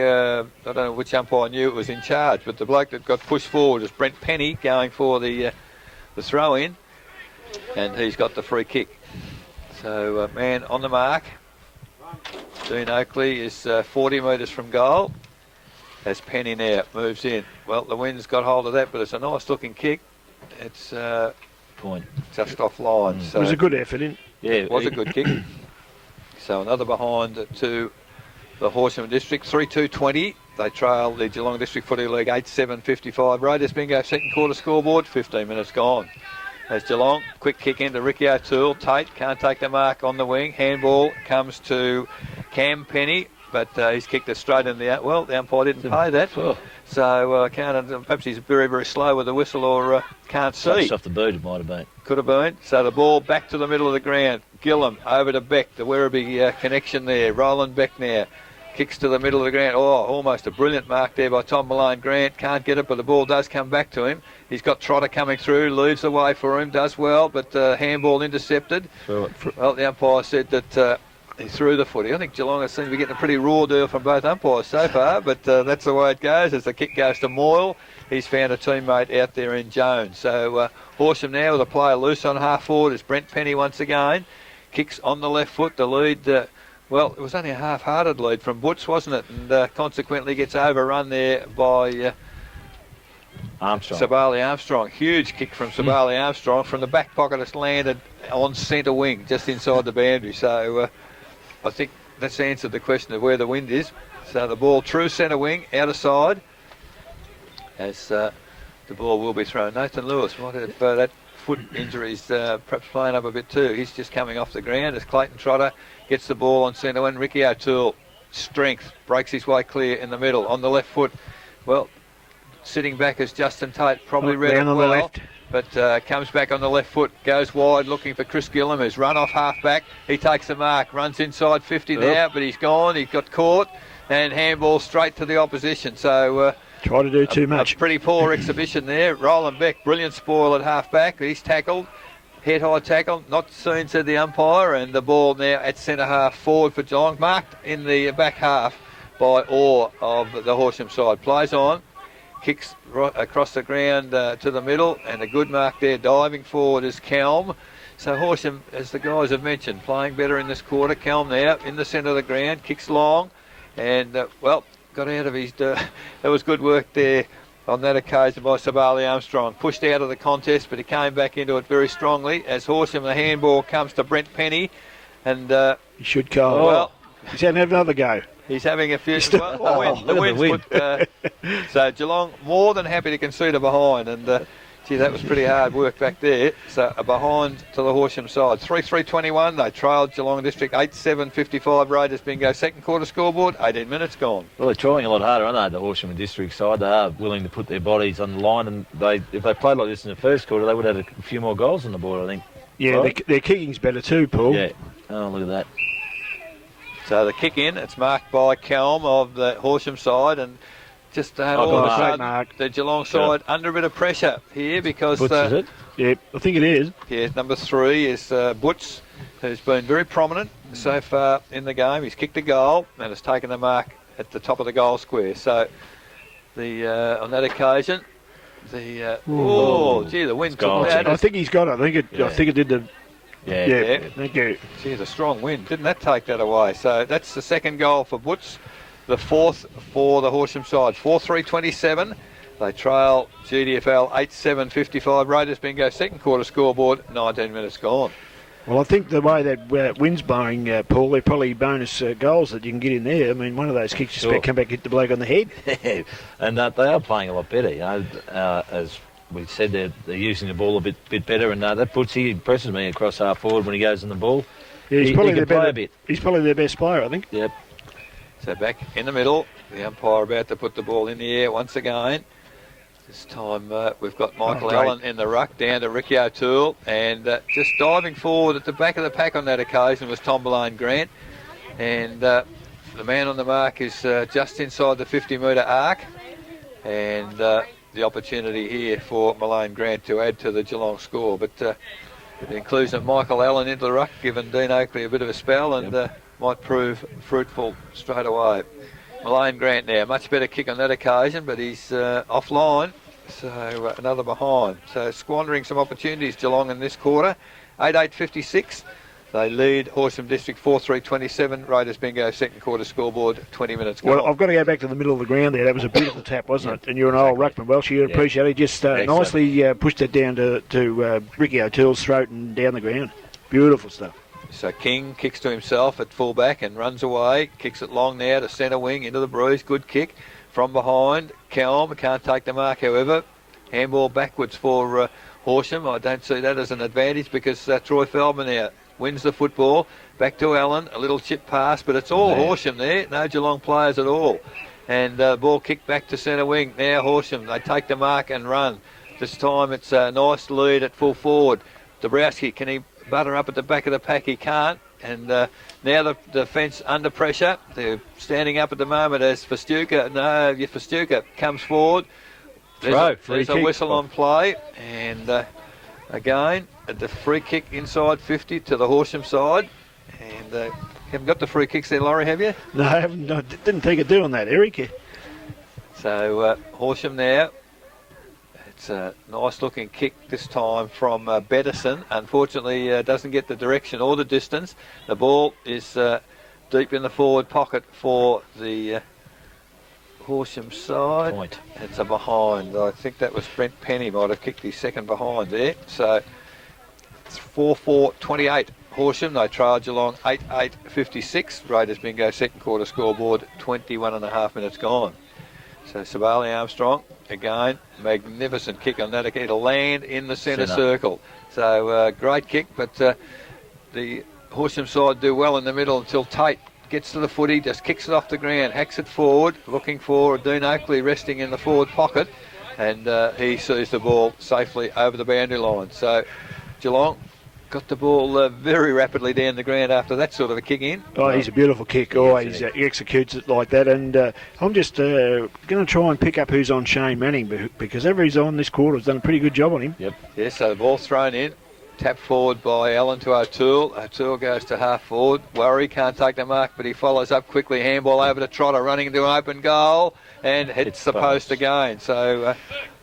know which umpire knew it was in charge, but the bloke that got pushed forward was Brent Penny going for the throw in, and he's got the free kick. So man on the mark. Dean Oakley is 40 metres from goal. As Penny now moves in. Well, the wind's got hold of that, but it's a nice looking kick. It's point just offline. So it was a good effort in. Yeah, it was a good kick. So another behind to the Horsham District, 3-2-20. They trail the Geelong District Footy League 8-7-55. Raiders bingo, second quarter scoreboard, 15 minutes gone. As Geelong, quick kick into Ricky O'Toole. Tate can't take the mark on the wing. Handball comes to Cam Penny. But he's kicked it straight in the out. Well, the umpire didn't pay that. So perhaps he's very, very slow with the whistle or can't see. Touched off the boot, it might have been. Could have been. So the ball back to the middle of the ground. Gillam over to Beck. The Werribee connection there. Roland Beck now. Kicks to the middle of the ground. Oh, almost a brilliant mark there by Tom Malone. Grant can't get it, but the ball does come back to him. He's got Trotter coming through. Leaves the way for him. Does well, but handball intercepted. Well, the umpire said that... he threw the footy. I think Geelong seems to be getting a pretty raw deal from both umpires so far, but that's the way it goes. As the kick goes to Moyle, he's found a teammate out there in Jones. So Horsham now with a player loose on half forward is Brent Penny once again. Kicks on the left foot. The lead, it was only a half-hearted lead from Butts, wasn't it? And consequently gets overrun there by Armstrong. Sabali Armstrong. Huge kick from Sabali Armstrong. From the back pocket, it's landed on centre wing, just inside the boundary. So... I think that's answered the question of where the wind is. So the ball true centre wing, out of side, as the ball will be thrown. Nathan Lewis might have that foot injury's perhaps playing up a bit too. He's just coming off the ground as Clayton Trotter gets the ball on centre wing. Ricky O'Toole, strength, breaks his way clear in the middle. On the left foot, well, sitting back as Justin Tate, probably read it well. Left. But comes back on the left foot, goes wide looking for Chris Gillam, who's run off half back. He takes the mark, runs inside 50 now, but he's gone. He got caught and handball straight to the opposition. So try to do too much. A pretty poor exhibition there. Roland Beck, brilliant spoil at half back. He's tackled, head high tackle, not seen, said the umpire, and the ball now at centre half forward for Geelong, marked in the back half by Orr of the Horsham side. Plays on. Kicks right across the ground to the middle, and a good mark there. Diving forward is Kelm. So Horsham, as the guys have mentioned, playing better in this quarter. Kelm now in the centre of the ground, kicks long, and got out of his... that was good work there on that occasion by Sabali Armstrong. Pushed out of the contest, but he came back into it very strongly as Horsham, the handball comes to Brent Penny, and... he should go. Well, he's having another go. He's having a few... the wind's put, so Geelong more than happy to concede a behind, and Gee, that was pretty hard work back there. So a behind to the Horsham side. 3-3-21. They trailed Geelong District 8-7-55. Raiders bingo. Second quarter scoreboard. 18 minutes gone. Well, they're trying a lot harder, aren't they, the Horsham District side? They are willing to put their bodies on the line, and if they played like this in the first quarter, they would have had a few more goals on the board, I think. Yeah, Right? their kicking's better too, Paul. Yeah. Oh, look at that. So the kick in, it's marked by Kelm of the Horsham side, and just all of a sudden mark. the Geelong side under a bit of pressure here because Butch, is it? Yeah, I think it is. yeah, number 3 is Butch, who's been very prominent so far in the game. He's kicked a goal and has taken the mark at the top of the goal square. So the on that occasion, the gee, the wind Goal. took that. I think he's got it. I think it did the. Yeah. Yeah, thank you. Gee, the strong wind. Didn't that take that away? So that's the second goal for Butch. The fourth for the Horsham side. 4-3-27. They trail GDFL 8-7-55. Raiders bingo. Second quarter scoreboard. 19 minutes gone. Well, I think the way that wind's blowing, Paul, they're probably bonus goals that you can get in there. I mean, one of those kicks just about come back and hit the bloke on the head. And they are playing a lot better, you know. As we said, they're using the ball a bit better, and that puts he impresses me across half forward when he goes in the ball. Yeah, he can play a bit. He's probably their best player, I think. Yep. So back in the middle. The umpire about to put the ball in the air once again. This time we've got Michael Allen in the ruck down to Ricky O'Toole, and just diving forward at the back of the pack on that occasion was Tom Mullane Grant, and the man on the mark is just inside the 50-metre arc, and the opportunity here for Mullane Grant to add to the Geelong score. But the inclusion of Michael Allen into the ruck given Dean Oakley a bit of a spell, and might prove fruitful straight away. Mullane Grant now, much better kick on that occasion, but he's offline, so another behind. So squandering some opportunities, Geelong in this quarter. 8-8-56. They lead Horsham District 4-3-27. Raiders bingo, second quarter scoreboard, 20 minutes gone. Well, I've got to go back to the middle of the ground there. That was a beautiful tap, wasn't it? And you're an old ruckman. Welsh, you appreciate it. Just nicely pushed it down to Ricky O'Toole's throat and down the ground. Beautiful stuff. So King kicks to himself at fullback and runs away. Kicks it long now to centre wing into the breeze. Good kick from behind. Kelm can't take the mark, however. Handball backwards for Horsham. I don't see that as an advantage because Troy Feldman now wins the football. Back to Allen. A little chip pass, but it's all Horsham there. No Geelong players at all. And ball kicked back to centre wing. Now Horsham. They take the mark and run. This time it's a nice lead at full forward. Dabrowski, can he butter up at the back of the pack? He can't, and now the defence under pressure. They're standing up at the moment as Festuca comes forward. There's a whistle on play, and again the free kick inside 50 to the Horsham side, and you haven't got the free kicks there, Laurie, have you? No, I haven't. I didn't think of doing that, Eric. So Horsham now. It's a nice looking kick this time from Bettison. Unfortunately doesn't get the direction or the distance. The ball is deep in the forward pocket for the Horsham side. Point. It's a behind. I think that was Brent Penny might have kicked his second behind there. So it's 4-4-28 Horsham. They trail Geelong 8-8-56. Raiders bingo, second quarter scoreboard, 21.5 minutes gone. So Sabali Armstrong, again, magnificent kick on that. It'll land in the centre circle. So great kick, but the Horsham side do well in the middle until Tate gets to the footy, just kicks it off the ground, hacks it forward, looking for Dean Oakley resting in the forward pocket, and he sees the ball safely over the boundary line. So Geelong got the ball very rapidly down the ground after that sort of a kick in. Oh, he's a beautiful kick. Always he executes it like that. And I'm just going to try and pick up who's on Shane Manning, because everybody's on this quarter has done a pretty good job on him. Yep. Yeah, so the ball thrown in. Tap forward by Allen to O'Toole. O'Toole goes to half forward. Worry can't take the mark, but he follows up quickly. Handball over to Trotter, running into an open goal, and hits the post again. So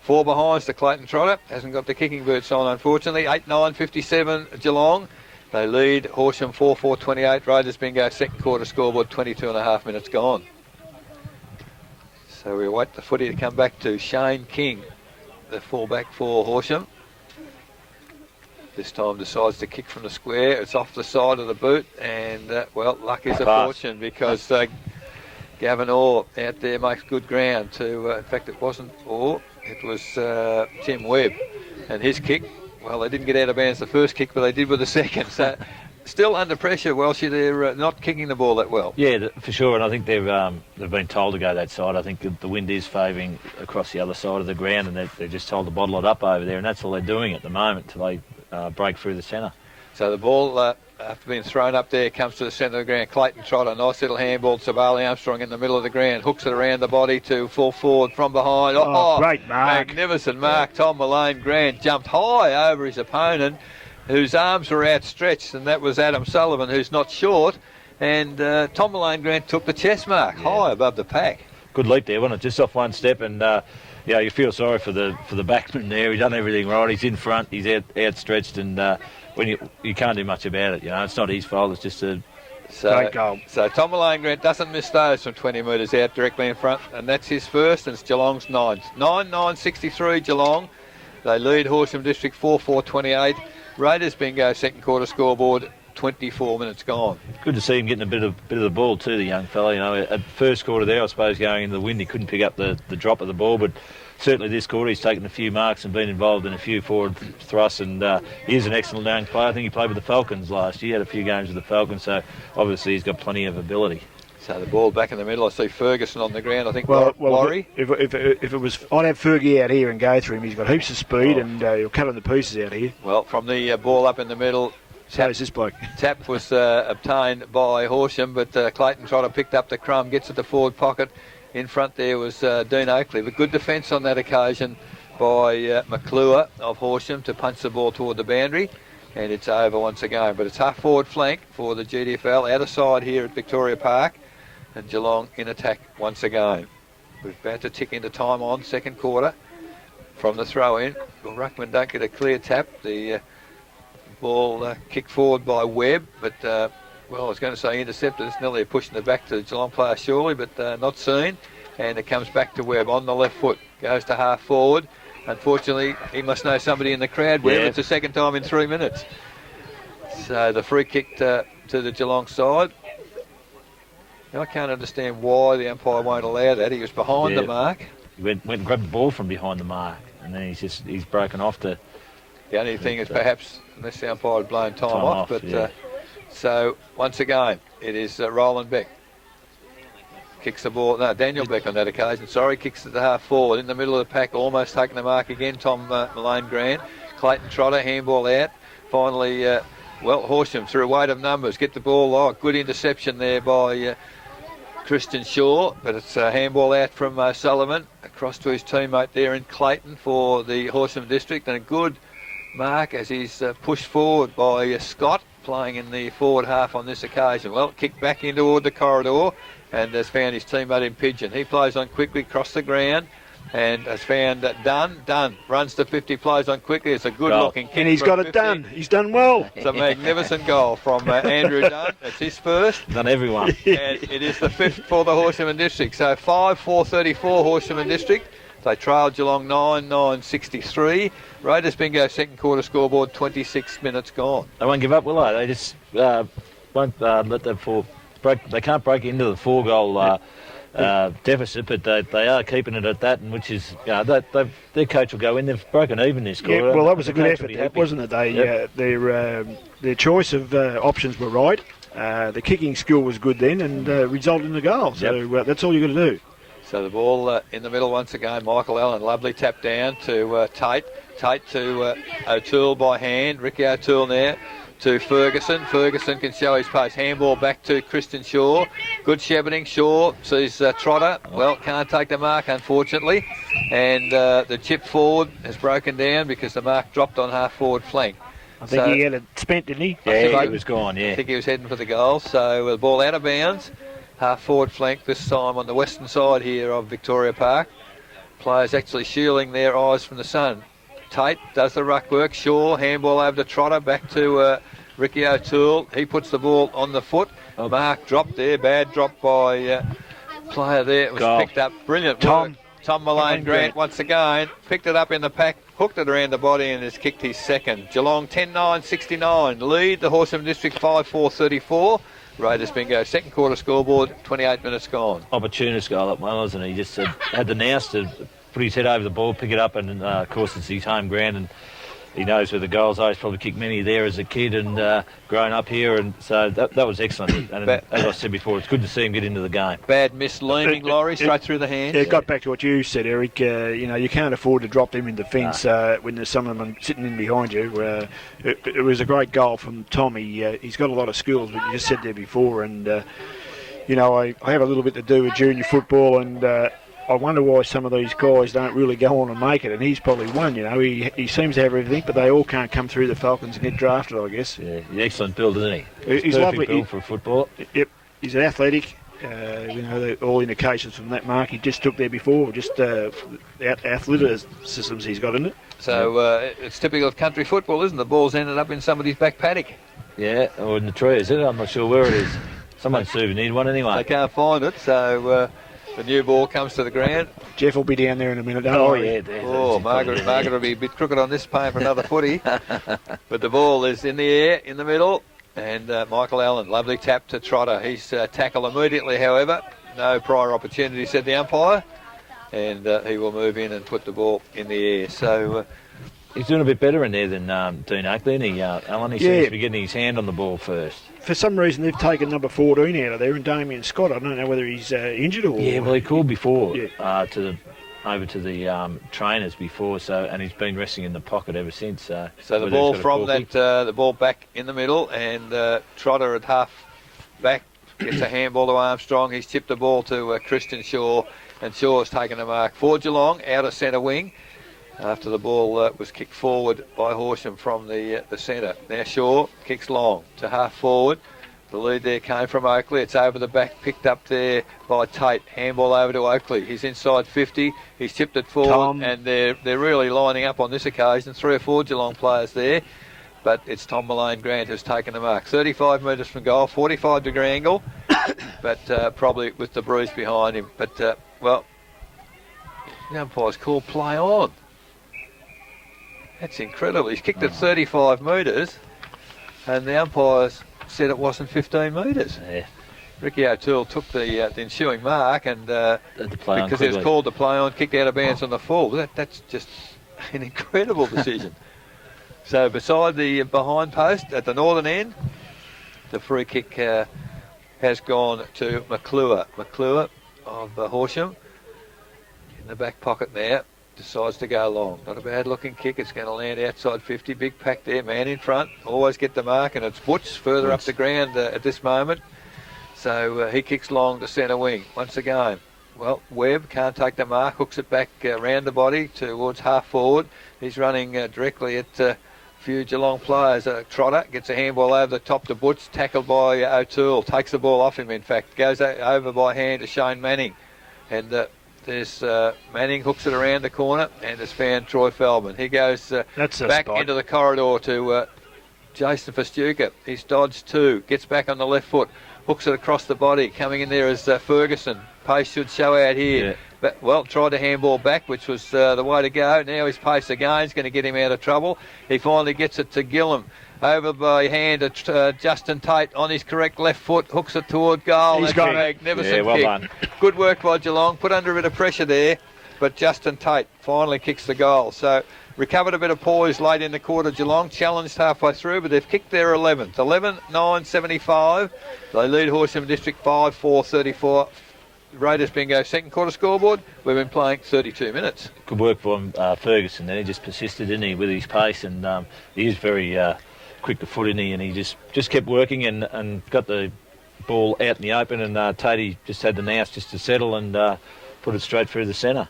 4 behinds to Clayton Trotter. Hasn't got the kicking boots on, unfortunately. 8-9-57 Geelong. They lead Horsham 4-4-28. Raiders bingo, second quarter scoreboard, 22.5 minutes gone. So we await the footy to come back to Shane King, the fullback for Horsham. This time decides to kick from the square. It's off the side of the boot, and well, luck is a fortune because Gavin Orr out there makes good ground to. In fact, it wasn't Orr; it was Tim Webb And his kick, well, they didn't get out of bounds the first kick, but they did with the second. So still under pressure, Welshie. They're not kicking the ball that well. Yeah, for sure. And I think they've been told to go that side. I think the wind is favouring across the other side of the ground, and they're just told to bottle it up over there. And that's all they're doing at the moment till they break through the centre. So the ball, after being thrown up there, comes to the centre of the ground. Clayton Trotter, nice little handball to Barley Armstrong in the middle of the ground. Hooks it around the body to full forward from behind. Oh, great mark. Magnificent mark. Tom Mullane Grant jumped high over his opponent, whose arms were outstretched, and that was Adam Sullivan, who's not short. And Tom Mullane Grant took the chest mark high above the pack. Good leap there, wasn't it? Just off one step, and you feel sorry for the backman there. He's done everything right. He's in front. He's outstretched, and when you can't do much about it. It's not his fault. It's just a great goal. So Tom Mullane Grant doesn't miss those from 20 metres out directly in front, and that's his first, and it's Geelong's ninth. 9-9-63 Geelong. They lead Horsham District 4-4-28. Raiders bingo second quarter scoreboard, 24 minutes gone. Good to see him getting a bit of the ball too, the young fella. At first quarter there, I suppose going into the wind, he couldn't pick up the drop of the ball, but certainly this quarter he's taken a few marks and been involved in a few forward thrusts, and he is an excellent young player. I think he played with the Falcons last year, had a few games with the Falcons, so obviously he's got plenty of ability. So the ball back in the middle. I see Ferguson on the ground. I think Laurie. If it was, I'd have Fergie out here and go through him. He's got heaps of speed, and he'll cut him to pieces out here. Well, from the ball up in the middle, so is this bloke. Tap was obtained by Horsham, but Clayton Trotter picked up the crumb, gets at the forward pocket. In front there was Dean Oakley, but good defence on that occasion by McClure of Horsham to punch the ball toward the boundary, and it's over once again. But it's half forward flank for the GDFL, out of side here at Victoria Park, and Geelong in attack once again. We're about to tick into time on second quarter from the throw in. Well, Ruckman don't get a clear tap. The ball kicked forward by Webb, but well, I was going to say intercepted. It's nearly pushing it back to the Geelong player surely, but not seen. And it comes back to Webb on the left foot. Goes to half forward. Unfortunately, he must know somebody in the crowd. Webb, it's the second time in 3 minutes. So the free kick to the Geelong side. Now, I can't understand why the umpire won't allow that. He was behind the mark. He went and grabbed the ball from behind the mark, and then he's broken off to. The only thing is perhaps, unless the umpire had blown time off, but so once again, it is Roland Beck. Kicks the ball, no, Daniel Beck on that occasion, sorry, kicks it to half forward, in the middle of the pack, almost taking the mark again, Tom Mullane Grant. Clayton Trotter, handball out. Finally, Horsham, through a weight of numbers, get the ball, good interception there by Christian Shaw, but it's a handball out from Sullivan, across to his teammate there in Clayton for the Horsham District, and a good mark as he's pushed forward by Scott, playing in the forward half on this occasion. Well, kicked back in toward the corridor and has found his teammate in Pigeon. He plays on quickly across the ground and has found Dunn runs to 50, plays on quickly. It's a good looking kick. And he's got it 50. done. He's done well. It's a magnificent goal from Andrew Dunn. It's his first. Done everyone. And it is the fifth for the Horsham District. So 5-4-34 Horsham District. They trail Geelong 9-9-63. Raiders bingo second quarter scoreboard, 26 minutes gone. They won't give up, will they? They just won't let them break. They can't break into the 4-goal deficit, but they are keeping it at that, and which is their coach will go in. They've broken even this quarter. Yeah, well, that was a good effort, wasn't it? They their choice of options were right. The kicking skill was good then, and resulted in the goal. So that's all you've got to do. So the ball in the middle once again. Michael Allen, lovely tap down to Tate. Tate to O'Toole by hand. Ricky O'Toole there to Ferguson. Ferguson can show his pace. Handball back to Christian Shaw. Good shepherding. Shaw sees Trotter. Well, can't take the mark, unfortunately. And the chip forward has broken down because the mark dropped on half forward flank. I think he had it spent, didn't he? Yeah, he was gone, I think he was heading for the goal. So the ball out of bounds. Half forward flank this time on the western side here of Victoria Park. Players actually shielding their eyes from the sun. Tate does the ruck work. Shaw, handball over to Trotter, back to Ricky O'Toole. He puts the ball on the foot. Mark dropped there, bad drop by player there. It was picked up. Brilliant work. Tom Mullane Grant once again picked it up in the pack, hooked it around the body and has kicked his second. Geelong 10-9-69. Lead the Horsham District 5-4-34. Raiders bingo second quarter scoreboard, 28 minutes gone. Opportunist goal that one, wasn't he? Just had the nous to put his head over the ball, pick it up, and of course it's his home ground, and he knows where the goals are. He's probably kicked many there as a kid and grown up here, and so that was excellent. And as I said before, it's good to see him get into the game. Bad miss leaning, Laurie, straight through the hands. Yeah, it got back to what you said, Eric. You can't afford to drop them in defence when there's some of them sitting in behind you. It was a great goal from Tommy. He's got a lot of skills, but you just said there before, and I have a little bit to do with junior football, and I wonder why some of these guys don't really go on and make it, and he's probably one. He seems to have everything, but they all can't come through the Falcons and get drafted, I guess. Yeah, he's an excellent build, isn't he? He's perfect lovely build for a footballer. Yep, he's athletic. All indications from that mark he just took there before, just the athleticism he's got in it. So it's typical of country football, isn't it? The ball's ended up in somebody's back paddock. Yeah, or in the tree, is it? I'm not sure where it is. Someone souvenired one anyway. They can't find it, so the new ball comes to the ground. Jeff will be down there in a minute. Worry. Oh, Margaret will be a bit crooked on this, paying for another footy. But the ball is in the air, in the middle, and Michael Allen, lovely tap to Trotter. He's tackled immediately, however. No prior opportunity, said the umpire. And he will move in and put the ball in the air. So he's doing a bit better in there than Dean Oakley, isn't he, Alan? He seems to be getting his hand on the ball first. For some reason, they've taken number 14 out of there, and Damien Scott. I don't know whether he's injured or... Yeah, well, he called before over to the trainers before, and he's been resting in the pocket ever since. So the ball from that, the ball back in the middle, and Trotter at half back gets a handball to Armstrong. He's tipped the ball to Christian Shaw, and Shaw's taken the mark for Geelong out of centre wing after the ball was kicked forward by Horsham from the centre. Now Shaw kicks long to half forward. The lead there came from Oakley. It's over the back, picked up there by Tate. Handball over to Oakley. He's inside 50. He's tipped it forward, and they're really lining up on this occasion. 3 or 4 Geelong players there, but it's Tom Malone Grant who's taken the mark. 35 metres from goal, 45-degree angle, but probably with the bruise behind him. But, the umpire's called play on. That's incredible. He's kicked it 35 metres, and the umpires said it wasn't 15 metres. Yeah. Ricky O'Toole took the ensuing mark, and because it was called the play on, kicked out of bounds on the full. That's just an incredible decision. So beside the behind post at the northern end, the free kick has gone to McClure. McClure of Horsham in the back pocket now. Decides to go long. Not a bad looking kick. It's going to land outside 50. Big pack there. Man in front. Always get the mark, and it's Butch further up the ground at this moment. So he kicks long to centre wing once again. Well, Webb can't take the mark. Hooks it back around the body towards half forward. He's running directly at a few Geelong players. Trotter gets a handball over the top to Butch. Tackled by O'Toole. Takes the ball off him, in fact. Goes over by hand to Shane Manning. And there's Manning hooks it around the corner and has found Troy Feldman. He goes back into the corridor to Jason Festuca. He's dodged 2, gets back on the left foot, hooks it across the body. Coming in there is Ferguson. Pace should show out here. Yeah. But, tried to handball back, which was the way to go. Now his pace again is going to get him out of trouble. He finally gets it to Gillum. Over by hand to Justin Tate on his correct left foot, hooks it toward goal. He's got a magnificent kick. Done. Good work by Geelong, put under a bit of pressure there, but Justin Tate finally kicks the goal. So recovered a bit of poise late in the quarter. Geelong challenged halfway through, but they've kicked their 11th. 11-9-75. They lead Horsham District 5-4-34. Raiders Bingo second quarter scoreboard. We've been playing 32 minutes. Good work from Ferguson there. He just persisted, didn't he, with his pace, and he is very quick to foot, isn't he? And he just kept working and got the ball out in the open, and Tatey just had the nous just to settle and put it straight through the centre.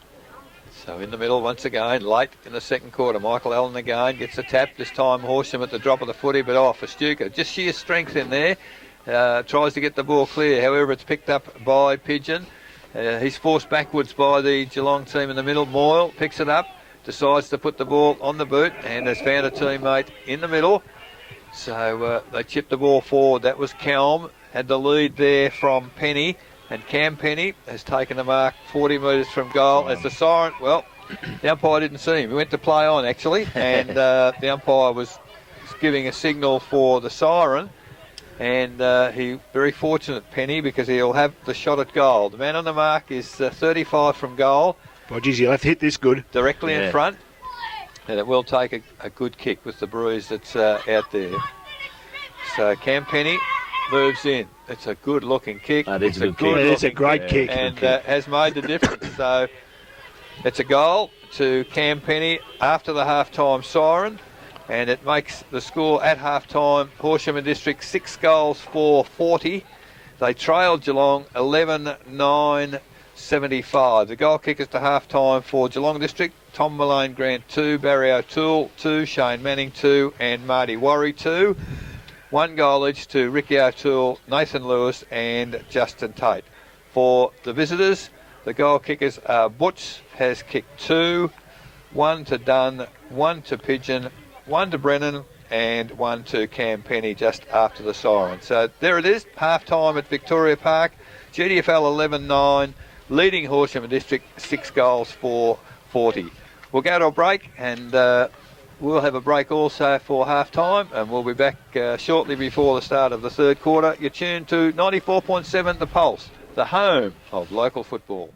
So in the middle once again, late in the second quarter. Michael Allen again gets a tap, this time Horsham at the drop of the footy, but for Stuka. Just sheer strength in there. Tries to get the ball clear, however it's picked up by Pigeon. He's forced backwards by the Geelong team in the middle. Moyle picks it up, decides to put the ball on the boot, and has found a teammate in the middle. So they chipped the ball forward. That was Kelm, had the lead there from Penny, and Cam Penny has taken the mark 40 metres from goal. As the siren, the umpire didn't see him. He went to play on, actually, and the umpire was giving a signal for the siren. And he very fortunate, Penny, because he'll have the shot at goal. The man on the mark is 35 from goal. Well, geez, you'll have to hit this good. Directly in front. and it will take a good kick with the breeze that's out there. So Campenny moves in. It's a good looking kick. It's a good kick. It is a great kick. And has made the difference. So it's a goal to Campenny after the half-time siren, and it makes the score at half-time Horsham and District 6 goals for 40. They trailed Geelong 11-9-75. The goal kickers to half-time for Geelong District: Tom Malone Grant 2, Barry O'Toole 2, Shane Manning 2, and Marty Worry 2. 1 goal each to Ricky O'Toole, Nathan Lewis and Justin Tate. For the visitors, the goal kickers are Butch has kicked 2, 1 to Dunn, 1 to Pigeon, 1 to Brennan and 1 to Campenny just after the siren. So there it is, half-time at Victoria Park. GDFL 11-9, leading Horsham District 6 goals for 40. We'll go to a break, and we'll have a break also for half-time, and we'll be back shortly before the start of the third quarter. You're tuned to 94.7 The Pulse, the home of local football.